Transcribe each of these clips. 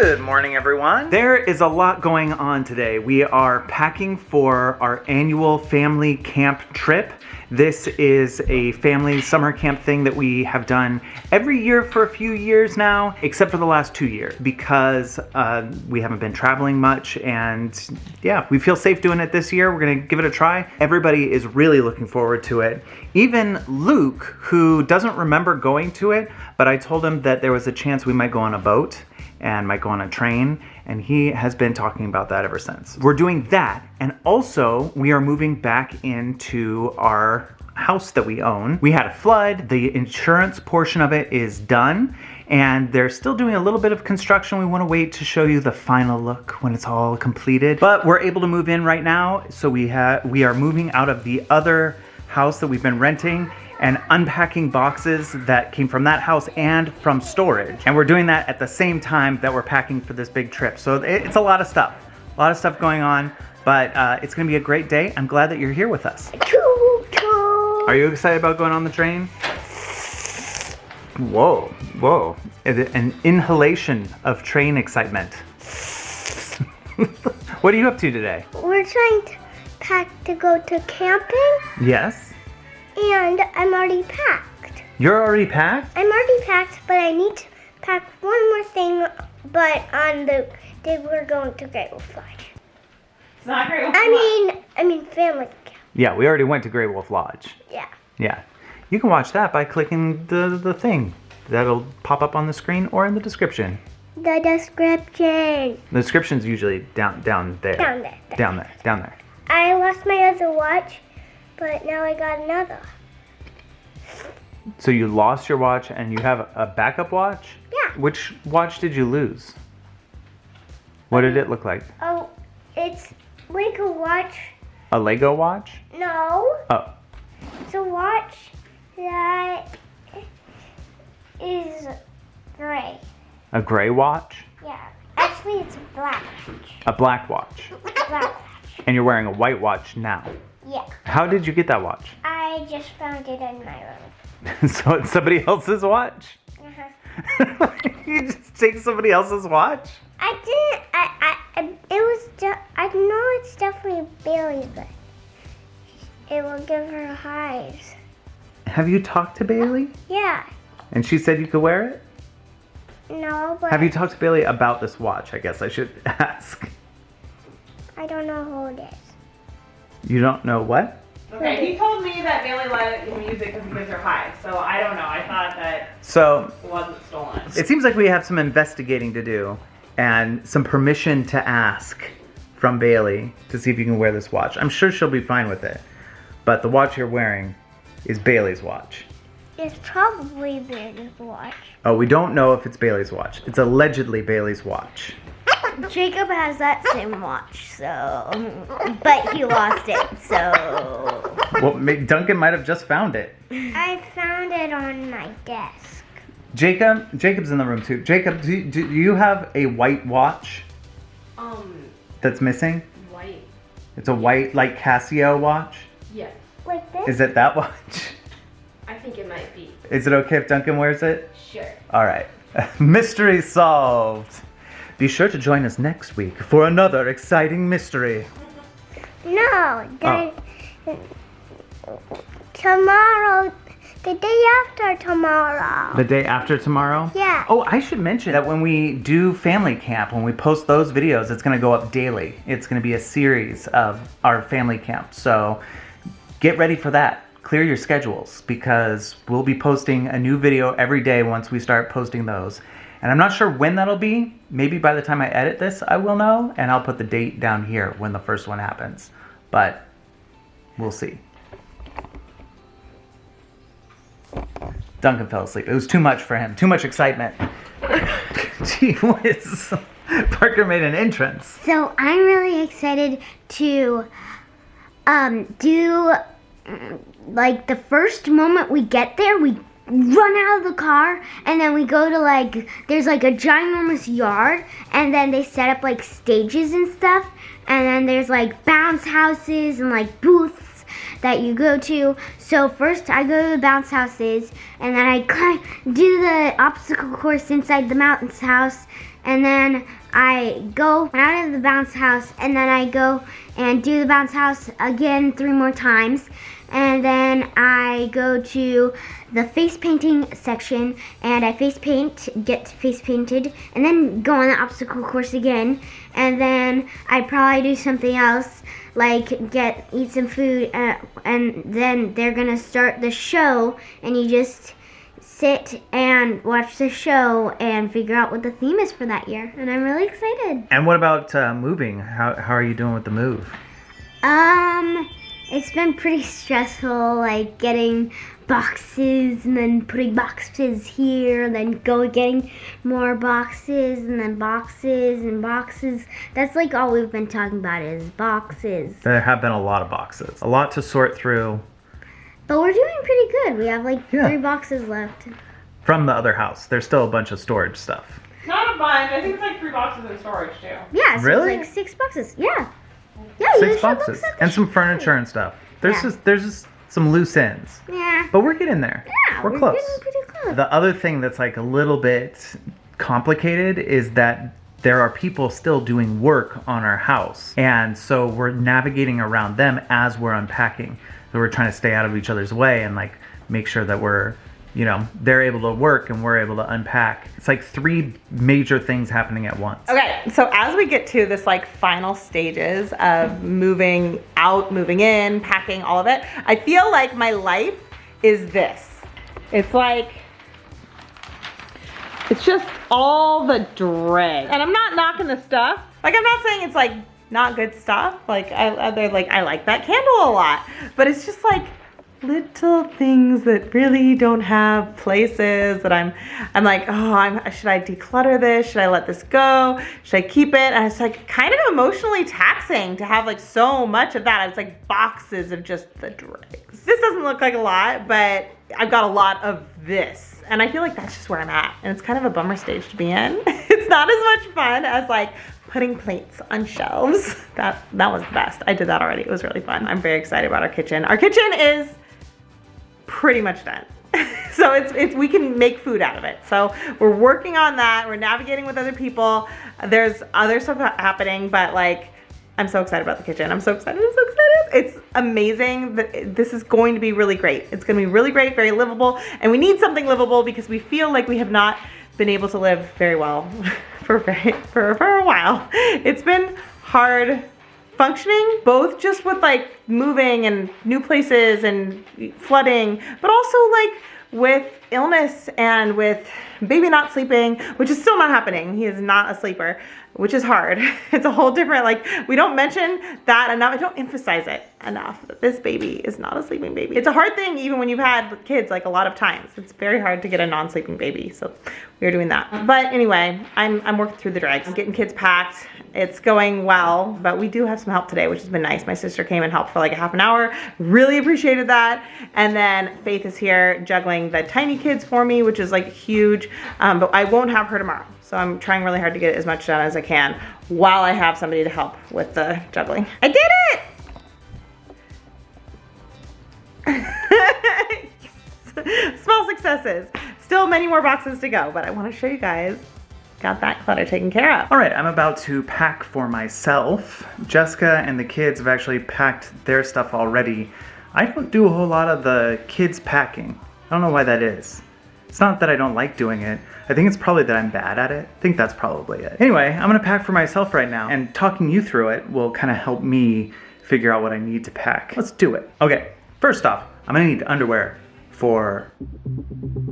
Good morning, everyone. There is a lot going on today. We are packing for our annual family camp trip. This is a family summer camp thing that we have done every year for a few years now, except for the last 2 years, because we haven't been traveling much, and yeah, we feel safe doing it this year. We're gonna give it a try. Everybody is really looking forward to it. Even Luke, who doesn't remember going to it, but I told him that there was a chance we might go on a boat and might go on a train, and he has been talking about that ever since. We're doing that, and also we are moving back into our house that we own. We had a flood, the insurance portion of it is done, and they're still doing a little bit of construction. We want to wait to show you the final look when it's all completed, but we're able to move in right now, so we are moving out of the other house that we've been renting and unpacking boxes that came from that house and from storage. And we're doing that at the same time that we're packing for this big trip. So it's a lot of stuff going on, but it's gonna be a great day. I'm glad that you're here with us. Are you excited about going on the train? Whoa, whoa. An inhalation of train excitement. What are you up to today? We're trying to pack to go to camping. Yes. And I'm already packed. You're already packed? I'm already packed, but I need to pack one more thing, but on the day we're going to Great Wolf Lodge. It's not Great Wolf Lodge. I mean family camp. Yeah, we already went to Great Wolf Lodge. Yeah. Yeah. You can watch that by clicking the thing. That'll pop up on the screen or in the description. The description. The description's usually down there. Down there. Down there. I lost my other watch, but now I got another. So you lost your watch and you have a backup watch? Yeah. Which watch did you lose? What did it look like? Oh, it's like a watch. A Lego watch? No. Oh. It's a watch that is gray. A gray watch? Yeah. Actually, it's a black watch. A black watch. Black watch. And you're wearing a white watch now. Yeah. How did you get that watch? I just found it in my room. So it's somebody else's watch? Uh-huh. You just take somebody else's watch? I didn't. I know it's definitely Bailey's, but it will give her hives. Have you talked to Bailey? Yeah. And she said you could wear it? No, but Have you talked to Bailey about this watch? I guess I should ask. I don't know who it is. You don't know what? Okay, he told me that Bailey let him use it because it gives her hives, so I don't know. I thought that So it wasn't stolen. it seems like we have some investigating to do and some permission to ask from Bailey to see if you can wear this watch. I'm sure she'll be fine with it. But the watch you're wearing is Bailey's watch. It's probably Bailey's watch. Oh, we don't know if it's Bailey's watch. It's allegedly Bailey's watch. Jacob has that same watch, so but he lost it, so Well, Duncan might have just found it. I found it on my desk. Jacob's in the room too. Jacob, do you have a white watch that's missing? White. It's a white, like Casio watch? Yes. Like this? Is it that watch? I think it might be. Is it okay if Duncan wears it? Sure. All right. Mystery solved. Be sure to join us next week for another exciting mystery. No, tomorrow, the day after tomorrow. The day after tomorrow? Yeah. Oh, I should mention that when we do family camp, when we post those videos, it's going to go up daily. It's going to be a series of our family camp. So get ready for that. Clear your schedules because we'll be posting a new video every day once we start posting those. And I'm not sure when that'll be. Maybe by the time I edit this, I will know. And I'll put the date down here when the first one happens. But we'll see. Duncan fell asleep. It was too much for him. Too much excitement. Gee whiz. Parker made an entrance. So I'm really excited to do like the first moment we get there, we run out of the car and then we go to like there's like a ginormous yard and then they set up like stages and stuff and then there's like bounce houses and like booths that you go to. So first I go to the bounce houses and then I do the obstacle course inside the mountains house and then I go out of the bounce house, and then I go and do the bounce house again 3 more times, and then I go to the face painting section, and I get face painted, and then go on the obstacle course again, and then I probably do something else, like eat some food, and then they're gonna start the show, and you just sit and watch the show and figure out what the theme is for that year, and I'm really excited. And what about moving? How are you doing with the move? It's been pretty stressful, like getting boxes and then putting boxes here, and then getting more boxes, and then boxes and boxes. That's like all we've been talking about is boxes. There have been a lot of boxes. A lot to sort through. But we're doing pretty good. We have like 3 boxes left. From the other house. There's still a bunch of storage stuff. Not a bunch. I think it's like 3 boxes in storage too. Yeah, so really? It's like 6 boxes. Yeah. Yeah, 6 boxes. And some furniture and stuff. There's just some loose ends. Yeah. But we're getting there. Yeah, we're close. getting pretty close. The other thing that's like a little bit complicated is that there are people still doing work on our house. And so we're navigating around them as we're unpacking. So we're trying to stay out of each other's way and like make sure that we're, they're able to work and we're able to unpack. It's like 3 major things happening at once. Okay, so as we get to this like final stages of moving out, moving in, packing, all of it, I feel like my life is this. It's like, it's just all the dregs. And I'm not knocking the stuff. Like, I'm not saying it's like not good stuff. Like, I like that candle a lot. But it's just like little things that really don't have places that I'm like, should I declutter this? Should I let this go? Should I keep it? And it's like kind of emotionally taxing to have like so much of that. It's like boxes of just the dregs. This doesn't look like a lot, but I've got a lot of this. And I feel like that's just where I'm at. And it's kind of a bummer stage to be in. It's not as much fun as like putting plates on shelves. That was the best. I did that already. It was really fun. I'm very excited about our kitchen. Our kitchen is pretty much done. So it's we can make food out of it. So we're working on that. We're navigating with other people. There's other stuff happening, but like, I'm so excited about the kitchen. I'm so excited. It's amazing. This is going to be really great. It's going to be really great, very livable. And we need something livable because we feel like we have not been able to live very well for a while. It's been hard functioning, both just with like moving and new places and flooding, but also like with illness and with baby not sleeping, which is still not happening. He is not a sleeper, which is hard. It's a whole different, like, we don't mention that enough. I don't emphasize it enough that this baby is not a sleeping baby. It's a hard thing even when you've had kids like a lot of times. It's very hard to get a non-sleeping baby, so we're doing that. But anyway, I'm working through the drags. I'm getting kids packed. It's going well, but we do have some help today, which has been nice. My sister came and helped for like a half an hour. Really appreciated that. And then Faith is here juggling the tiny kids for me, which is like huge, but I won't have her tomorrow. So I'm trying really hard to get as much done as I can while I have somebody to help with the juggling. I did it! Yes. Small successes. Still many more boxes to go, but I want to show you guys. Got that clutter taken care of. All right, I'm about to pack for myself. Jessica and the kids have actually packed their stuff already. I don't do a whole lot of the kids packing. I don't know why that is. It's not that I don't like doing it. I think it's probably that I'm bad at it. I think that's probably it. Anyway, I'm gonna pack for myself right now, and talking you through it will kind of help me figure out what I need to pack. Let's do it. Okay, first off, I'm gonna need underwear for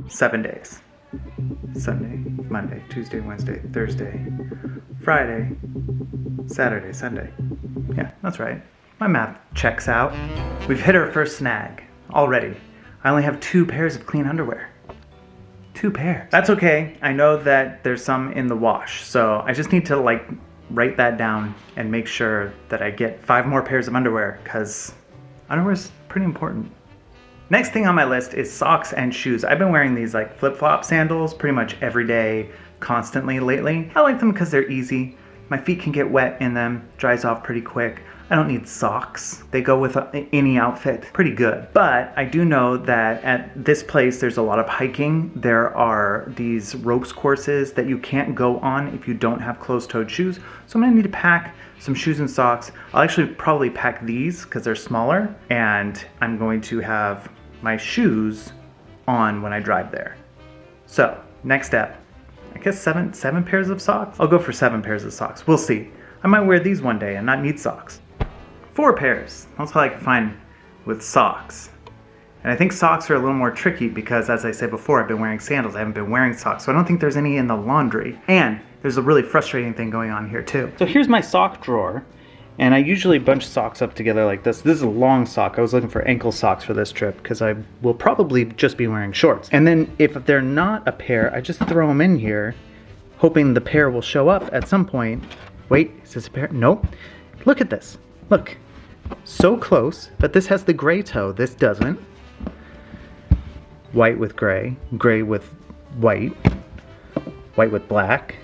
7 days. Sunday, Monday, Tuesday, Wednesday, Thursday, Friday, Saturday, Sunday. Yeah, that's right. My math checks out. We've hit our first snag already. I only have 2 pairs of clean underwear. 2 pairs. That's okay. I know that there's some in the wash, so I just need to like write that down and make sure that I get 5 more pairs of underwear, because underwear is pretty important. Next thing on my list is socks and shoes. I've been wearing these like flip-flop sandals pretty much every day, constantly lately. I like them because they're easy. My feet can get wet in them, dries off pretty quick. I don't need socks. They go with any outfit pretty good. But I do know that at this place, there's a lot of hiking. There are these ropes courses that you can't go on if you don't have closed-toed shoes. So I'm gonna need to pack some shoes and socks. I'll actually probably pack these because they're smaller, and I'm going to have my shoes on when I drive there. So next step, I guess seven pairs of socks? I'll go for 7 pairs of socks. We'll see. I might wear these one day and not need socks. 4 pairs. That's all I can find with socks. And I think socks are a little more tricky because, as I said before, I've been wearing sandals. I haven't been wearing socks. So I don't think there's any in the laundry. And there's a really frustrating thing going on here too. So here's my sock drawer. And I usually bunch socks up together like this. This is a long sock. I was looking for ankle socks for this trip because I will probably just be wearing shorts. And then if they're not a pair, I just throw them in here, hoping the pair will show up at some point. Wait, is this a pair? Nope. Look at this. Look. So close, but this has the gray toe. This doesn't. White with gray. Gray with white. White with black.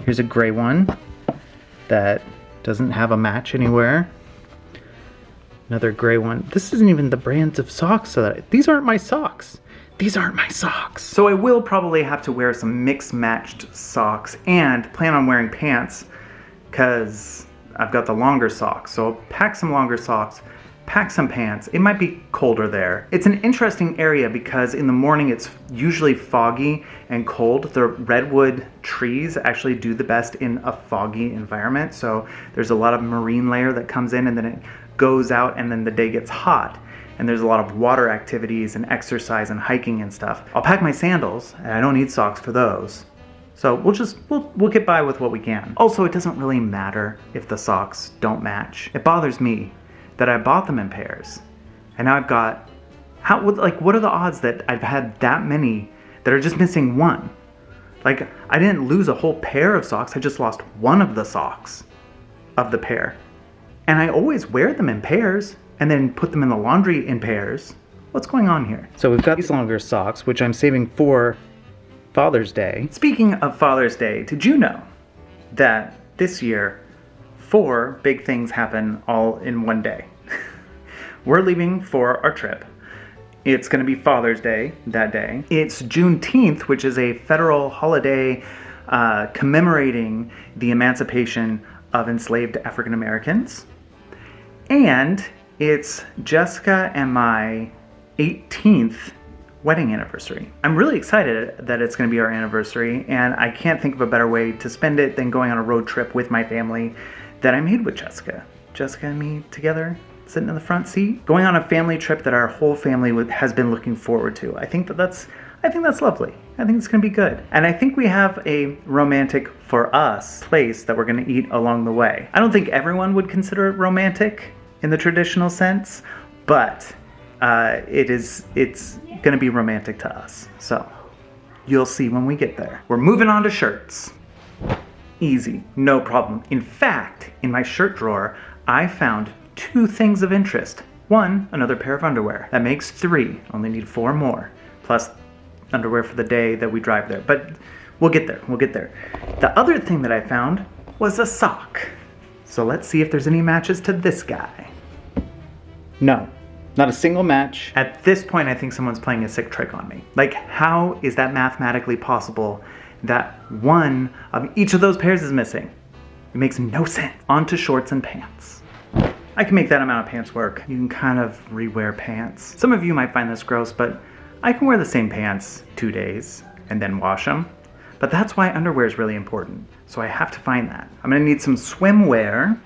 Here's a gray one that doesn't have a match anywhere. Another gray one. This isn't even the brands of socks. These aren't my socks. These aren't my socks. So I will probably have to wear some mixed matched socks and plan on wearing pants because I've got the longer socks. So I'll pack some longer socks, pack some pants. It might be colder there. It's an interesting area because in the morning it's usually foggy and cold. The redwood trees actually do the best in a foggy environment. So there's a lot of marine layer that comes in and then it goes out and then the day gets hot. And there's a lot of water activities and exercise and hiking and stuff. I'll pack my sandals and I don't need socks for those. So we'll get by with what we can. Also, it doesn't really matter if the socks don't match. It bothers me that I bought them in pairs. And now I've got, what are the odds that I've had that many that are just missing one? Like, I didn't lose a whole pair of socks, I just lost one of the socks of the pair. And I always wear them in pairs and then put them in the laundry in pairs. What's going on here? So we've got these longer socks, which I'm saving for Father's Day. Speaking of Father's Day, did you know that this year 4 big things happen all in one day? We're leaving for our trip. It's going to be Father's Day that day. It's Juneteenth, which is a federal holiday commemorating the emancipation of enslaved African Americans. And it's Jessica and my 18th wedding anniversary. I'm really excited that it's going to be our anniversary, and I can't think of a better way to spend it than going on a road trip with my family that I made with Jessica. Jessica and me together, sitting in the front seat, going on a family trip that our whole family has been looking forward to. I think that's lovely. I think it's going to be good. And I think we have a romantic, for us, place that we're going to eat along the way. I don't think everyone would consider it romantic in the traditional sense, but it's going to be romantic to us. So you'll see when we get there. We're moving on to shirts. Easy, no problem. In fact, in my shirt drawer, I found 2 things of interest. 1, another pair of underwear. That makes 3. Only need 4 more. Plus underwear for the day that we drive there. But we'll get there. The other thing that I found was a sock. So let's see if there's any matches to this guy. No. Not a single match. At this point, I think someone's playing a sick trick on me. Like, how is that mathematically possible that one of each of those pairs is missing? It makes no sense. On to shorts and pants. I can make that amount of pants work. You can kind of rewear pants. Some of you might find this gross, but I can wear the same pants 2 days and then wash them. But that's why underwear is really important. So I have to find that. I'm gonna need some swimwear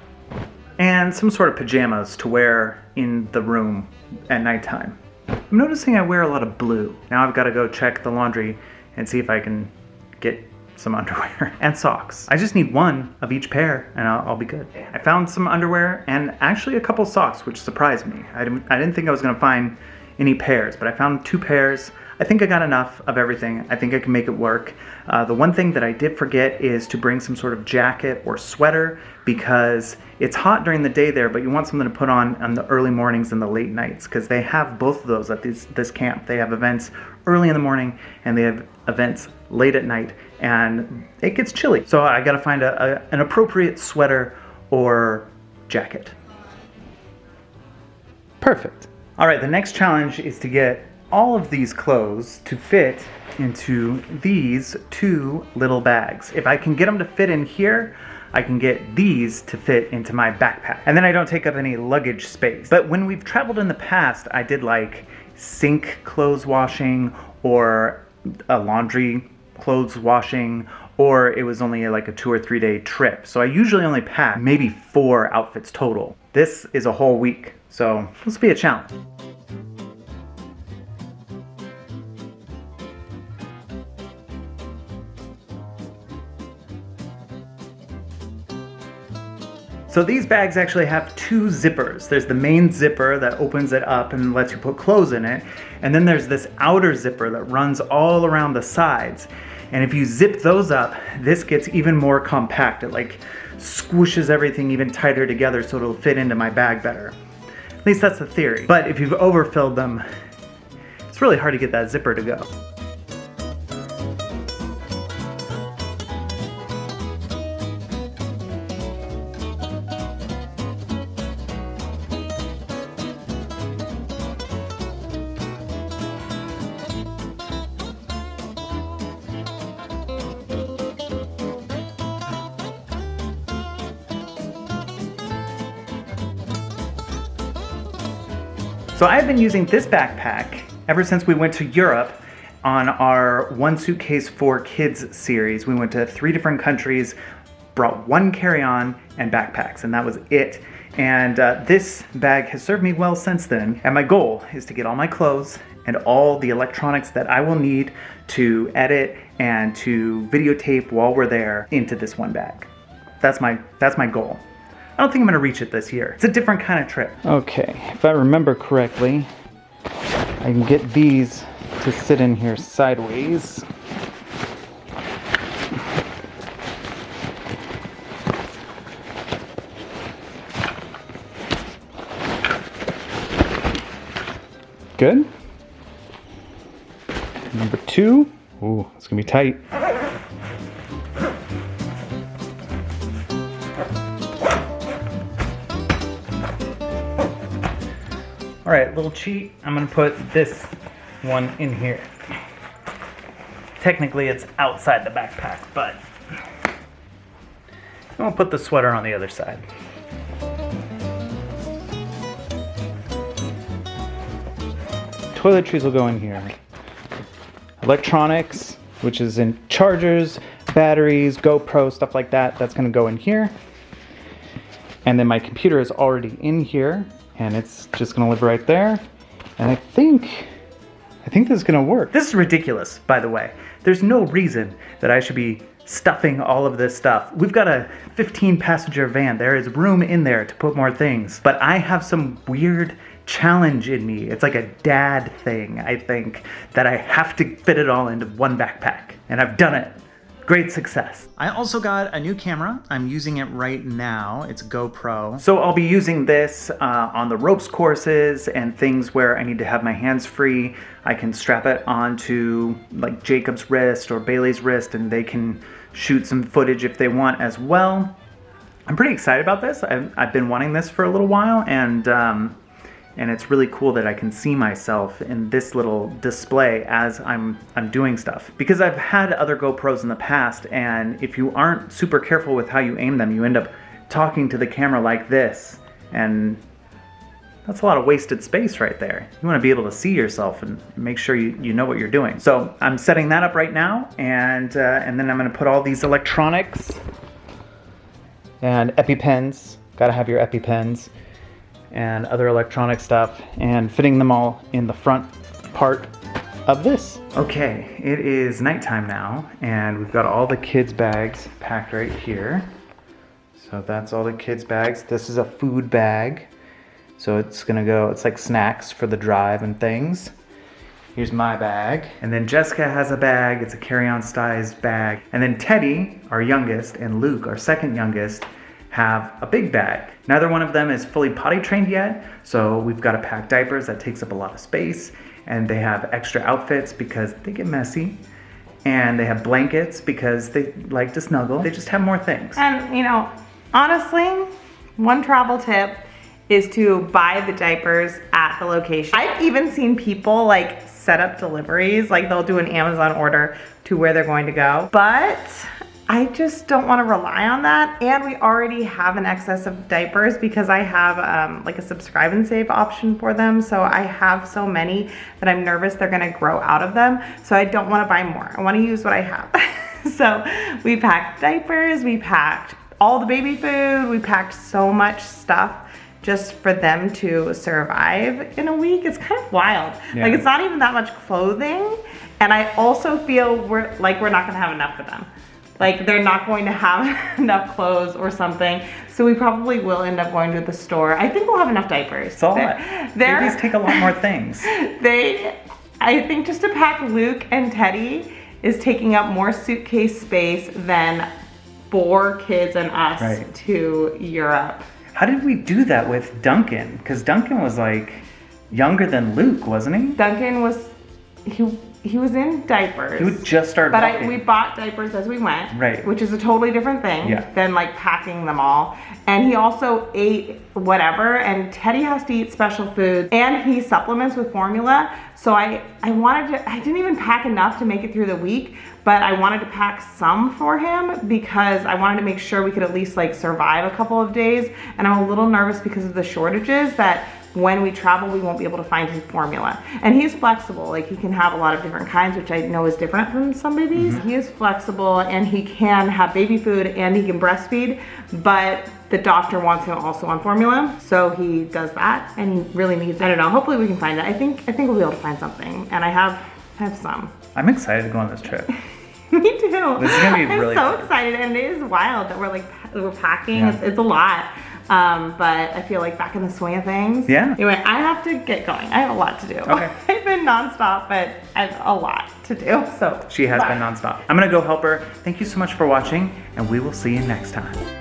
and some sort of pajamas to wear in the room at nighttime. I'm noticing I wear a lot of blue. Now I've got to go check the laundry and see if I can get some underwear and socks. I just need 1 of each pair and I'll be good. I found some underwear and actually a couple socks, which surprised me. I didn't think I was gonna find any pairs, but I found 2 pairs. I think I got enough of everything. I think I can make it work. The one thing that I did forget is to bring some sort of jacket or sweater because it's hot during the day there, but you want something to put on the early mornings and the late nights because they have both of those at this camp. They have events early in the morning and they have events late at night and it gets chilly. So I gotta find an appropriate sweater or jacket. Perfect. All right, the next challenge is to get all of these clothes to fit into these 2 little bags. If I can get them to fit in here, I can get these to fit into my backpack. And then I don't take up any luggage space. But when we've traveled in the past, I did like sink clothes washing or a laundry clothes washing, or it was only like a 2 or 3 day trip. So I usually only pack maybe 4 outfits total. This is a whole week, so this will be a challenge. So these bags actually have 2 zippers. There's the main zipper that opens it up and lets you put clothes in it. And then there's this outer zipper that runs all around the sides. And if you zip those up, this gets even more compact. It like squishes everything even tighter together so it'll fit into my bag better. At least that's the theory. But if you've overfilled them, it's really hard to get that zipper to go. So I've been using this backpack ever since we went to Europe on our 1 Suitcase for Kids series. We went to 3 different countries, brought 1 carry-on and backpacks, and that was it. And this bag has served me well since then. And my goal is to get all my clothes and all the electronics that I will need to edit and to videotape while we're there into this 1 bag. That's my goal. I don't think I'm gonna reach it this year. It's a different kind of trip. Okay, if I remember correctly, I can get these to sit in here sideways. Good. Number 2. Ooh, it's gonna be tight. All right, little cheat. I'm gonna put this one in here. Technically, it's outside the backpack, but I'm gonna put the sweater on the other side. Toiletries will go in here. Electronics, which is in chargers, batteries, GoPro, stuff like that, that's gonna go in here. And then my computer is already in here, and it's just gonna live right there. And I think this is gonna work. This is ridiculous, by the way. There's no reason that I should be stuffing all of this stuff. We've got a 15-passenger van. There is room in there to put more things. But I have some weird challenge in me. It's like a dad thing, I think, that I have to fit it all into 1 backpack. And I've done it. Great success. I also got a new camera. I'm using it right now. It's a GoPro. So I'll be using this on the ropes courses and things where I need to have my hands free. I can strap it onto like Jacob's wrist or Bailey's wrist, and they can shoot some footage if they want as well. I'm pretty excited about this. I've been wanting this for a little while, and it's really cool that I can see myself in this little display as I'm doing stuff. Because I've had other GoPros in the past, and if you aren't super careful with how you aim them, you end up talking to the camera like this, and that's a lot of wasted space right there. You want to be able to see yourself and make sure you know what you're doing. So I'm setting that up right now, and then I'm going to put all these electronics and EpiPens. Gotta have your EpiPens. And other electronic stuff, and fitting them all in the front part of this. Okay, it is nighttime now, and we've got all the kids' bags packed right here. So that's all the kids' bags. This is a food bag, so it's gonna go, it's like snacks for the drive and things. Here's my bag. And then Jessica has a bag, it's a carry-on size bag. And then Teddy, our youngest, and Luke, our second youngest, have a big bag. Neither one of them is fully potty trained yet, so we've got to pack diapers. That takes up a lot of space, and they have extra outfits because they get messy, and they have blankets because they like to snuggle. They just have more things. And you know, honestly, 1 travel tip is to buy the diapers at the location. I've even seen people like set up deliveries, like they'll do an Amazon order to where they're going to go. But I just don't want to rely on that. And we already have an excess of diapers because I have like a subscribe and save option for them. So I have so many that I'm nervous they're gonna grow out of them. So I don't want to buy more. I want to use what I have. So we packed diapers, we packed all the baby food, we packed so much stuff just for them to survive in a week. It's kind of wild. Yeah. Like it's not even that much clothing. And I also feel we're not gonna have enough for them. Like they're not going to have enough clothes or something. So we probably will end up going to the store. I think we'll have enough diapers. It's a lot. Babies take a lot more things. I think just to pack Luke and Teddy is taking up more suitcase space than 4 kids and us Right. to Europe. How did we do that with Duncan? Because Duncan was like younger than Luke, wasn't he? Duncan was, he was in diapers. He would just start But walking. we bought diapers as we went, Right. which is a totally different thing Yeah. than like packing them all. And he also ate whatever, and Teddy has to eat special food, and he supplements with formula. So I didn't even pack enough to make it through the week, but I wanted to pack some for him because I wanted to make sure we could at least like survive a couple of days. And I'm a little nervous because of the shortages that when we travel, we won't be able to find his formula. And he's flexible, like he can have a lot of different kinds, which I know is different from some babies. He is flexible and he can have baby food and he can breastfeed, but the doctor wants him also on formula. So he does that and he really needs it. I don't know, hopefully we can find it. I think we'll be able to find something. And I have some. I'm excited to go on this trip. Me too. This is gonna be really I'm so fun. excited, and it is wild that we're packing. Yeah. It's a lot, but I feel like back in the swing of things. Yeah. Anyway, I have to get going. I have a lot to do. Okay. I've been nonstop, but I have a lot to do. So She has bye. been nonstop. I'm gonna go help her. Thank you so much for watching, and we will see you next time.